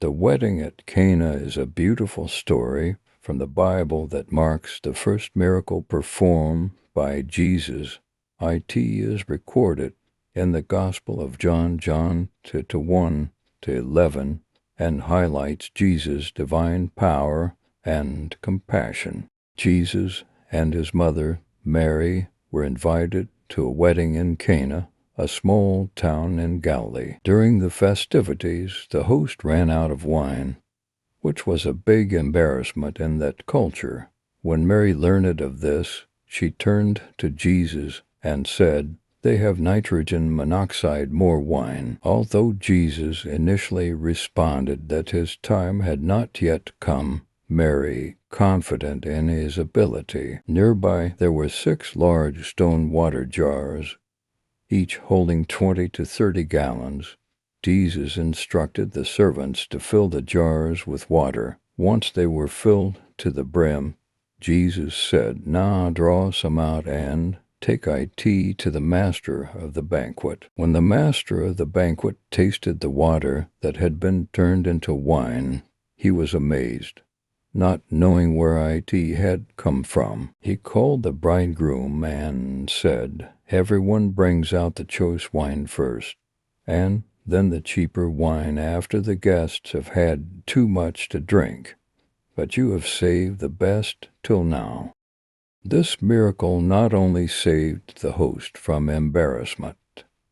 The wedding at Cana is a beautiful story from the Bible that marks the first miracle performed by Jesus. It is recorded in the Gospel of John 1-11, and highlights Jesus' divine power and compassion. Jesus and his mother, Mary, were invited to a wedding in Cana, a small town in Galilee. During the festivities, the host ran out of wine, which was a big embarrassment in that culture. When Mary learned of this, she turned to Jesus and said, "They have nitrogen monoxide more wine." Although Jesus initially responded that his time had not yet come, Mary, confident in his ability. Nearby there were 6 large stone water jars, each holding 20 to 30 gallons. Jesus instructed the servants to fill the jars with water. Once they were filled to the brim, Jesus said, "Now draw some out and take it to the master of the banquet." When the master of the banquet tasted the water that had been turned into wine, he was amazed, not knowing where it had come from. He called the bridegroom and said, "Everyone brings out the choice wine first, and then the cheaper wine after the guests have had too much to drink. But you have saved the best till now." This miracle not only saved the host from embarrassment,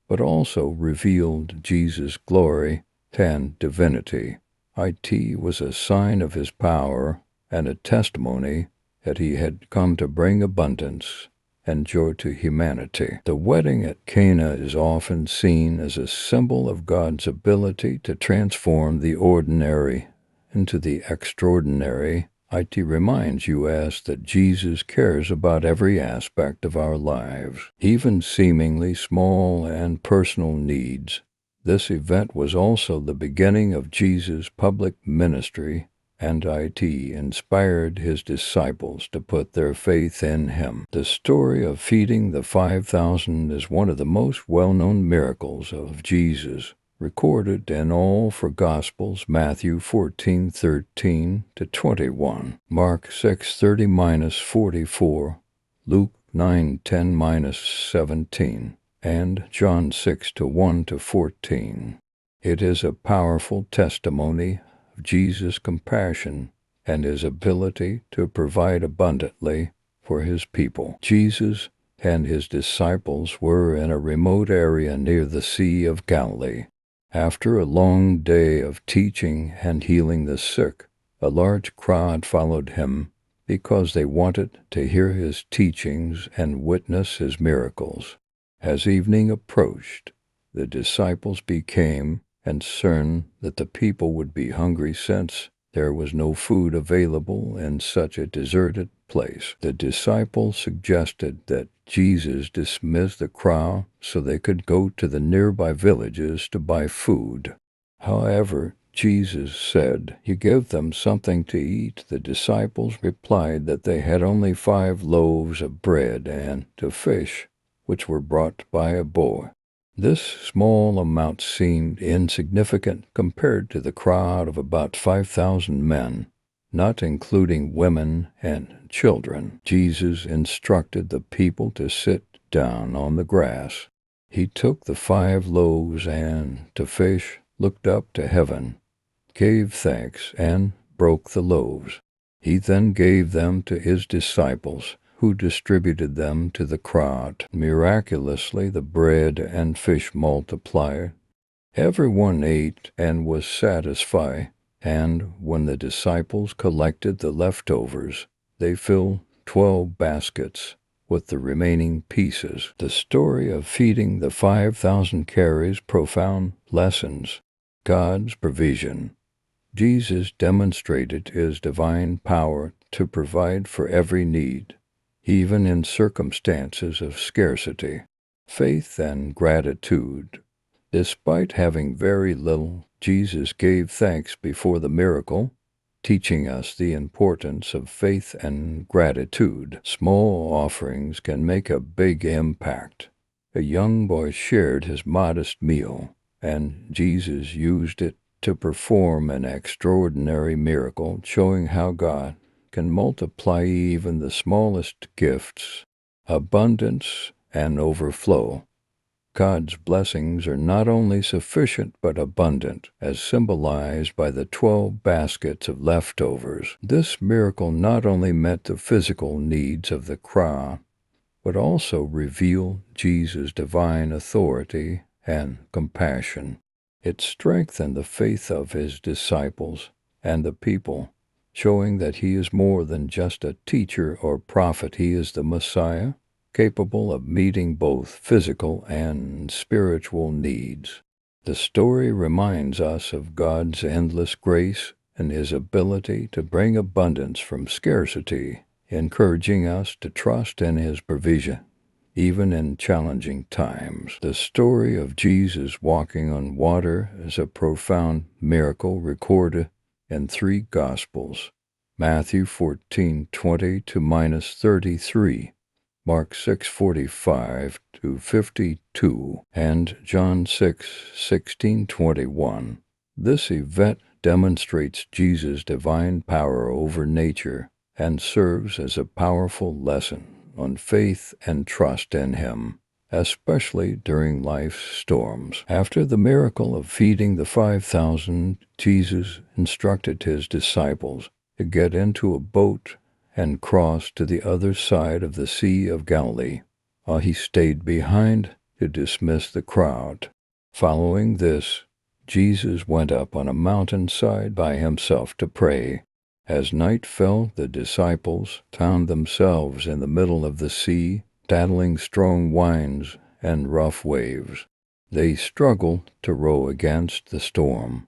but also revealed Jesus' glory and divinity. It was a sign of his power and a testimony that he had come to bring abundance and joy to humanity. The wedding at Cana is often seen as a symbol of God's ability to transform the ordinary into the extraordinary. It reminds us that Jesus cares about every aspect of our lives, even seemingly small and personal needs. This event was also the beginning of Jesus' public ministry, and it inspired his disciples to put their faith in him. The story of feeding the 5,000 is one of the most well-known miracles of Jesus, recorded in all 4 Gospels: Matthew 14:13-21, Mark 6:30-44, Luke 9:10-17, and John 6:1-14. It is a powerful testimony of Jesus' compassion and his ability to provide abundantly for his people. Jesus and his disciples were in a remote area near the Sea of Galilee. After a long day of teaching and healing the sick, a large crowd followed him because they wanted to hear his teachings and witness his miracles. As evening approached, the disciples became concerned that the people would be hungry since there was no food available in such a deserted place. The disciples suggested that Jesus dismiss the crowd so they could go to the nearby villages to buy food. However, Jesus said, "You give them something to eat." The disciples replied that they had only 5 loaves of bread and 2 fish, which were brought by a boy. This small amount seemed insignificant compared to the crowd of about 5,000 men, not including women and children. Jesus instructed the people to sit down on the grass. He took the 5 loaves and 2 fish, looked up to heaven, gave thanks, and broke the loaves. He then gave them to his disciples, who distributed them to the crowd. Miraculously, the bread and fish multiplied. Everyone ate and was satisfied, and when the disciples collected the leftovers, they filled 12 baskets with the remaining pieces. The story of feeding the 5,000 carries profound lessons. God's provision. Jesus demonstrated his divine power to provide for every need, even in circumstances of scarcity. Faith and gratitude. Despite having very little, Jesus gave thanks before the miracle, teaching us the importance of faith and gratitude. Small offerings can make a big impact. A young boy shared his modest meal, and Jesus used it to perform an extraordinary miracle, showing how God can multiply even the smallest gifts, abundance, and overflow. God's blessings are not only sufficient but abundant, as symbolized by the 12 baskets of leftovers. This miracle not only met the physical needs of the crowd, but also revealed Jesus' divine authority and compassion. It strengthened the faith of his disciples and the people, showing that he is more than just a teacher or prophet. He is the Messiah, capable of meeting both physical and spiritual needs. The story reminds us of God's endless grace and his ability to bring abundance from scarcity, encouraging us to trust in his provision, even in challenging times. The story of Jesus walking on water is a profound miracle recorded in 3 Gospels: Matthew 14:20 to -33, Mark 6:45 to 52, and John 6:16-21. This event demonstrates Jesus' divine power over nature and serves as a powerful lesson on faith and trust in him, especially during life's storms. After the miracle of feeding the 5,000, Jesus instructed his disciples to get into a boat and cross to the other side of the Sea of Galilee, while he stayed behind to dismiss the crowd. Following this, Jesus went up on a mountainside by himself to pray. As night fell, the disciples found themselves in the middle of the sea, battling strong winds and rough waves. They struggled to row against the storm,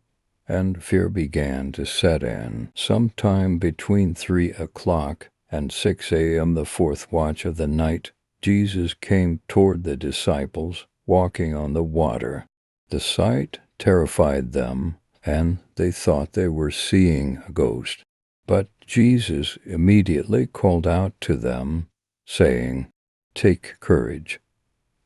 and fear began to set in. Sometime between 3 o'clock and 6 a.m., the 4th watch of the night, Jesus came toward the disciples, walking on the water. The sight terrified them, and they thought they were seeing a ghost. But Jesus immediately called out to them, saying, "Take courage.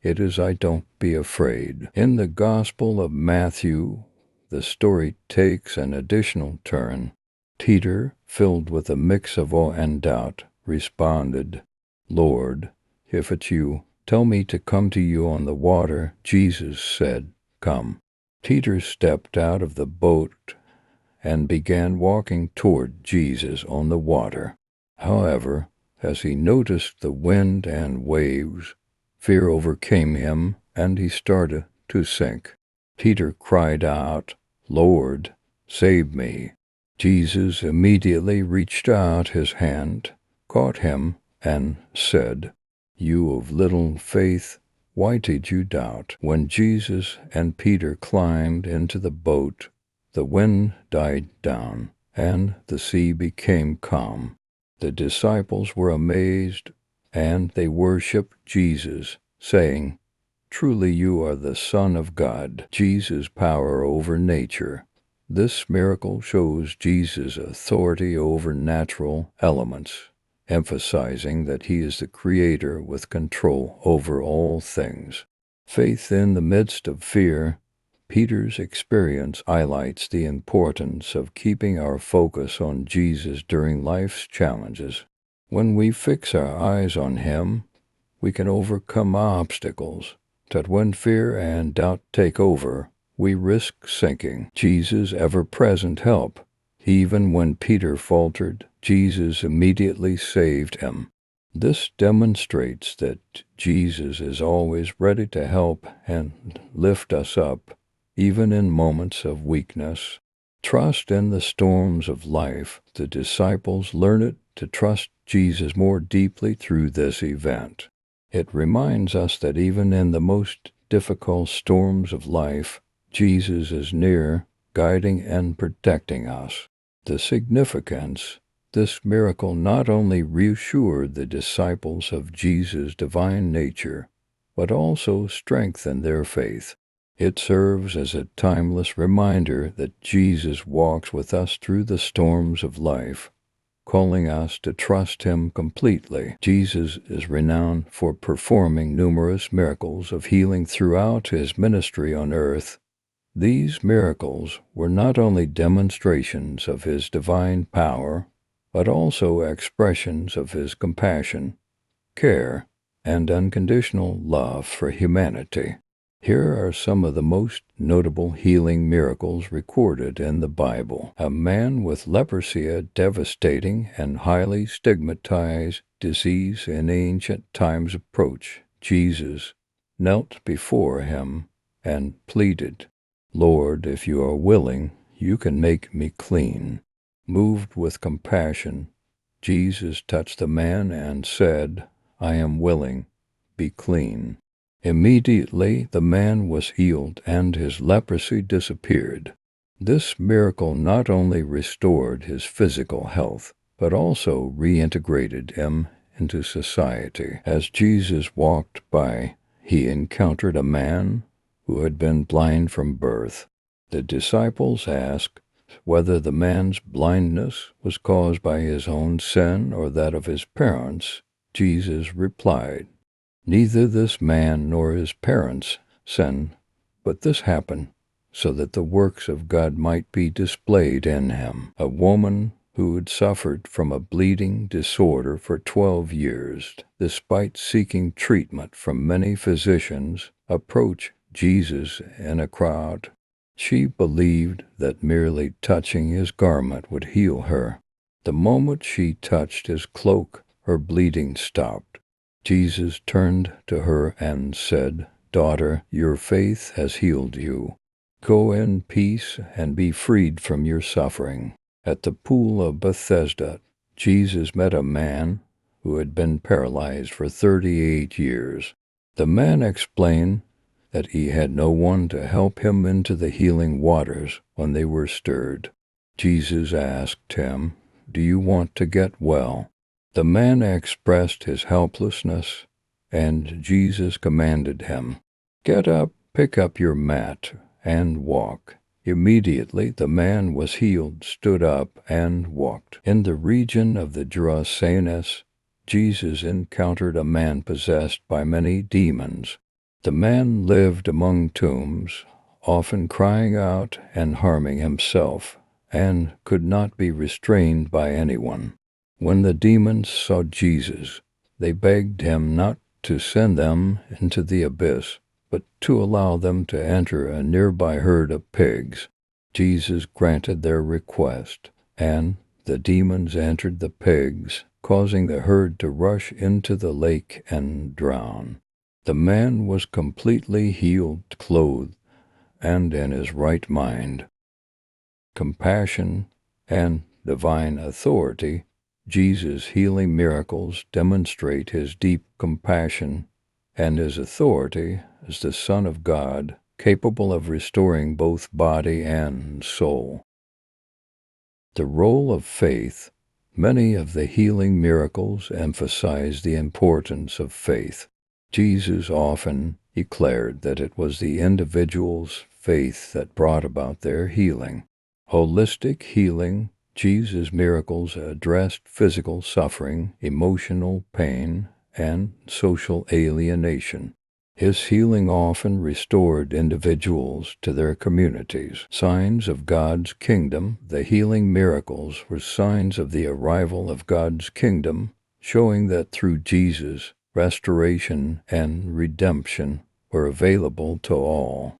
It is I, don't be afraid." In the Gospel of Matthew, the story takes an additional turn. Peter, filled with a mix of awe and doubt, responded, "Lord, if it's you, tell me to come to you on the water." Jesus said, "Come." Peter stepped out of the boat and began walking toward Jesus on the water. However, as he noticed the wind and waves, fear overcame him, and he started to sink. Peter cried out, "Lord, save me." Jesus immediately reached out his hand, caught him, and said, "You of little faith, why did you doubt?" When Jesus and Peter climbed into the boat, the wind died down, and the sea became calm. The disciples were amazed, and they worshiped Jesus, saying, "Truly you are the Son of God." Jesus' power over nature. This miracle shows Jesus' authority over natural elements, emphasizing that he is the Creator with control over all things. Faith in the midst of fear. Peter's experience highlights the importance of keeping our focus on Jesus during life's challenges. When we fix our eyes on him, we can overcome obstacles. But when fear and doubt take over, we risk sinking. Jesus' ever-present help. Even when Peter faltered, Jesus immediately saved him. This demonstrates that Jesus is always ready to help and lift us up, even in moments of weakness. Trust in the storms of life. The disciples learned to trust Jesus more deeply through this event. It reminds us that even in the most difficult storms of life, Jesus is near, guiding and protecting us. The significance. This miracle not only reassured the disciples of Jesus' divine nature, but also strengthened their faith. It serves as a timeless reminder that Jesus walks with us through the storms of life, calling us to trust him completely. Jesus is renowned for performing numerous miracles of healing throughout his ministry on earth. These miracles were not only demonstrations of his divine power, but also expressions of his compassion, care, and unconditional love for humanity. Here are some of the most notable healing miracles recorded in the Bible. A man with leprosy, a devastating and highly stigmatized disease in ancient times, approached Jesus, knelt before him, and pleaded, "Lord, if you are willing, you can make me clean." Moved with compassion, Jesus touched the man and said, "I am willing, be clean." Immediately the man was healed and his leprosy disappeared. This miracle not only restored his physical health, but also reintegrated him into society. As Jesus walked by, he encountered a man who had been blind from birth. The disciples asked whether the man's blindness was caused by his own sin or that of his parents. Jesus replied, "Neither this man nor his parents sinned, but this happened so that the works of God might be displayed in him." A woman who had suffered from a bleeding disorder for 12 years, despite seeking treatment from many physicians, approached Jesus in a crowd. She believed that merely touching his garment would heal her. The moment she touched his cloak, her bleeding stopped. Jesus turned to her and said, "Daughter, your faith has healed you. Go in peace and be freed from your suffering." At the pool of Bethesda, Jesus met a man who had been paralyzed for 38 years. The man explained that he had no one to help him into the healing waters when they were stirred. Jesus asked him, "Do you want to get well?" The man expressed his helplessness, and Jesus commanded him, "Get up, pick up your mat, and walk." Immediately the man was healed, stood up, and walked. In the region of the Gerasenes, Jesus encountered a man possessed by many demons. The man lived among tombs, often crying out and harming himself, and could not be restrained by anyone. When the demons saw Jesus, they begged him not to send them into the abyss, but to allow them to enter a nearby herd of pigs. Jesus granted their request, and the demons entered the pigs, causing the herd to rush into the lake and drown. The man was completely healed, clothed, and in his right mind. Compassion and divine authority. Jesus' healing miracles demonstrate his deep compassion and his authority as the Son of God, capable of restoring both body and soul. The role of faith. Many of the healing miracles emphasize the importance of faith. Jesus often declared that it was the individual's faith that brought about their healing. Holistic healing. Jesus' miracles addressed physical suffering, emotional pain, and social alienation. His healing often restored individuals to their communities. Signs of God's kingdom. The healing miracles were signs of the arrival of God's kingdom, showing that through Jesus, restoration and redemption were available to all.